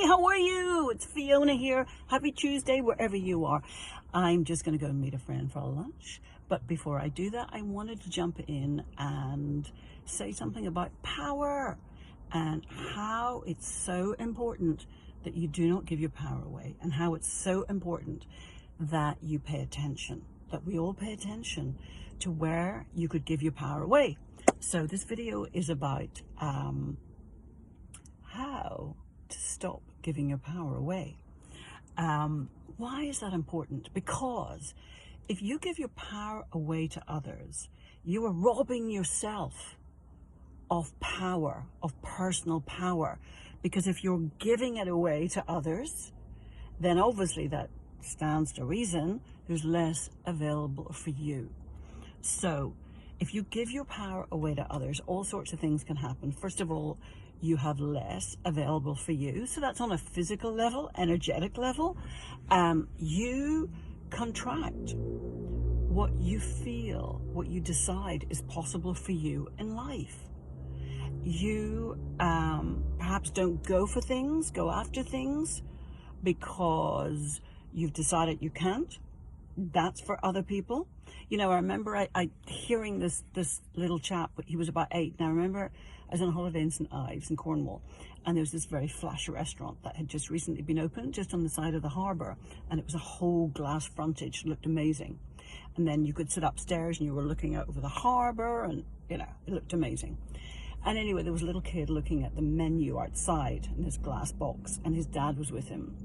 how are you? It's Fiona here. Happy Tuesday, wherever you are. I'm just going to go and meet a friend for lunch. But before I do that, I wanted to jump in and say something about power and how it's so important that you do not give your power away, and how it's so important that you pay attention, that we all pay attention to where you could give your power away. So this video is about how to stop giving your power away. Why is that important? Because if you give your power away to others, you are robbing yourself of power, of personal power. Because if you're giving it away to others, then obviously that stands to reason there's less available for you. So if you give your power away to others, all sorts of things can happen. First of all, you have less available for you. So that's on a physical level, energetic level. You contract what you feel, what you decide is possible for you in life. You perhaps don't go for things, go after things because you've decided you can't. That's for other people. You know, I remember I hearing this little chap, he was about 8, and I remember I was on holiday in St. Ives in Cornwall, and there was this very flashy restaurant that had just recently been opened just on the side of the harbour, and it was a whole glass frontage, looked amazing. And then you could sit upstairs and you were looking out over the harbour, and you know, it looked amazing. And anyway, there was a little kid looking at the menu outside in this glass box, and his dad was with him.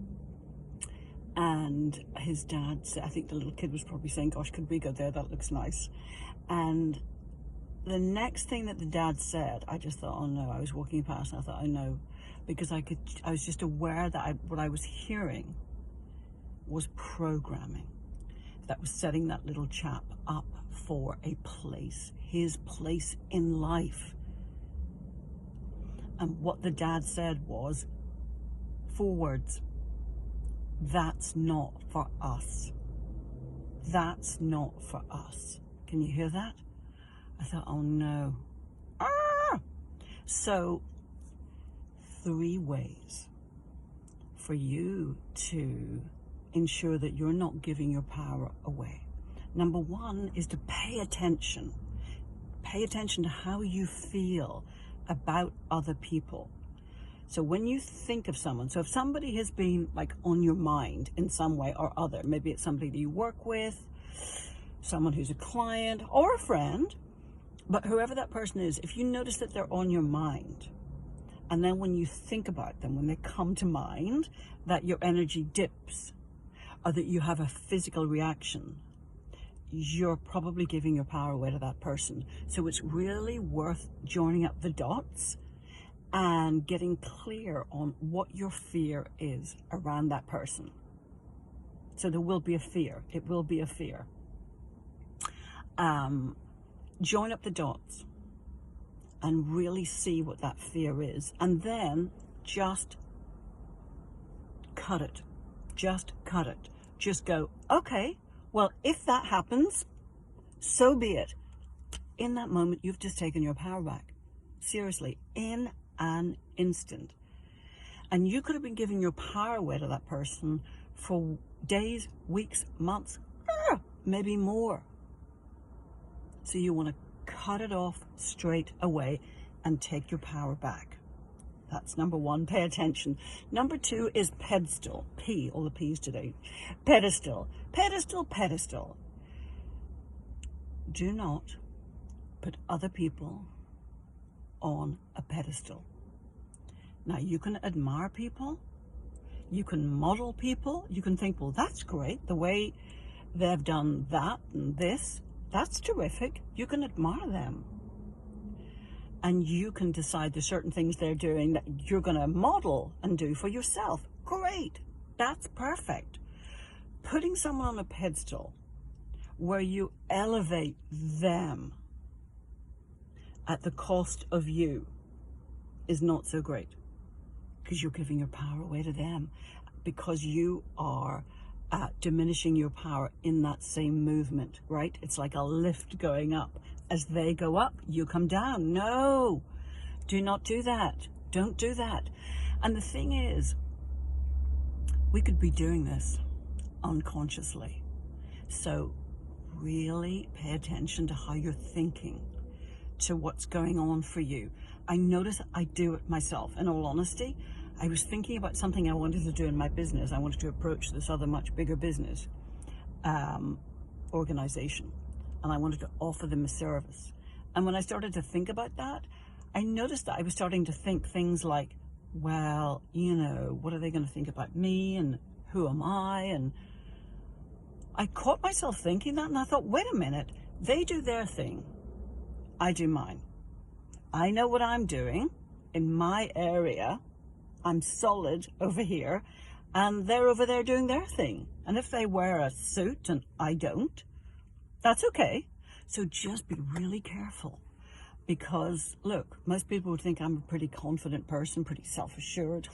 And his dad said, I think the little kid was probably saying, gosh, could we go there? That looks nice. And the next thing that the dad said, I just thought, oh no, I was walking past and I thought, oh no, because I was just aware that what I was hearing was programming that was setting that little chap up for a place, his place in life. And what the dad said was 4 words: that's not for us. That's not for us. Can you hear that? I thought, oh no. Ah! So 3 ways for you to ensure that you're not giving your power away. Number 1 is to pay attention. Pay attention to how you feel about other people. So when you think of someone, so if somebody has been like on your mind in some way or other, maybe it's somebody that you work with, someone who's a client or a friend, but whoever that person is, if you notice that they're on your mind, and then when you think about them, when they come to mind, that your energy dips or that you have a physical reaction, you're probably giving your power away to that person. So it's really worth joining up the dots and getting clear on what your fear is around that person. So there will be a fear. It will be a fear. Join up the dots and really see what that fear is. And then just cut it. Just cut it. Just go, okay, well, if that happens, so be it. In that moment, you've just taken your power back. Seriously, in an instant. And you could have been giving your power away to that person for days, weeks, months, maybe more. So you want to cut it off straight away and take your power back. That's number 1, pay attention. Number 2 is pedestal. P, all the P's today. Pedestal. Pedestal, pedestal. Do not put other people on a pedestal. Now, you can admire people, you can model people, you can think, well, that's great, the way they've done that and this, that's terrific. You can admire them. And you can decide there's certain things they're doing that you're going to model and do for yourself. Great, that's perfect. Putting someone on a pedestal where you elevate them at the cost of you is not so great, because you're giving your power away to them, because you are diminishing your power in that same movement, right? It's like a lift going up. As they go up, you come down. No, do not do that. Don't do that. And the thing is, we could be doing this unconsciously. So really pay attention to how you're thinking, to what's going on for you. I notice I do it myself. In all honesty, I was thinking about something I wanted to do in my business. I wanted to approach this other much bigger business organization, and I wanted to offer them a service. And when I started to think about that, I noticed that I was starting to think things like, well, you know, what are they going to think about me, and who am I? And I caught myself thinking that, and I thought, wait a minute, they do their thing, I do mine. I know what I'm doing in my area. I'm solid over here, and they're over there doing their thing. And if they wear a suit and I don't, that's okay. So just be really careful, because look, most people would think I'm a pretty confident person, pretty self-assured.